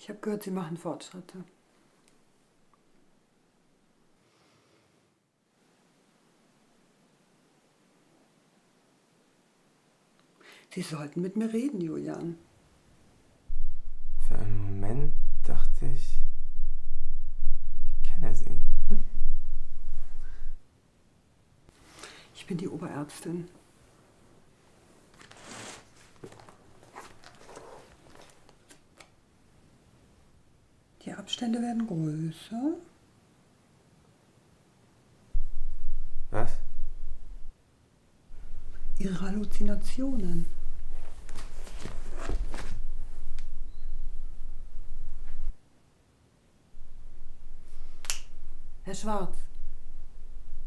Ich habe gehört, Sie machen Fortschritte. Sie sollten mit mir reden, Julian. Für einen Moment dachte ich kenne Sie. Ich bin die Oberärztin. Die Abstände werden größer. Was? Ihre Halluzinationen. Herr Schwarz,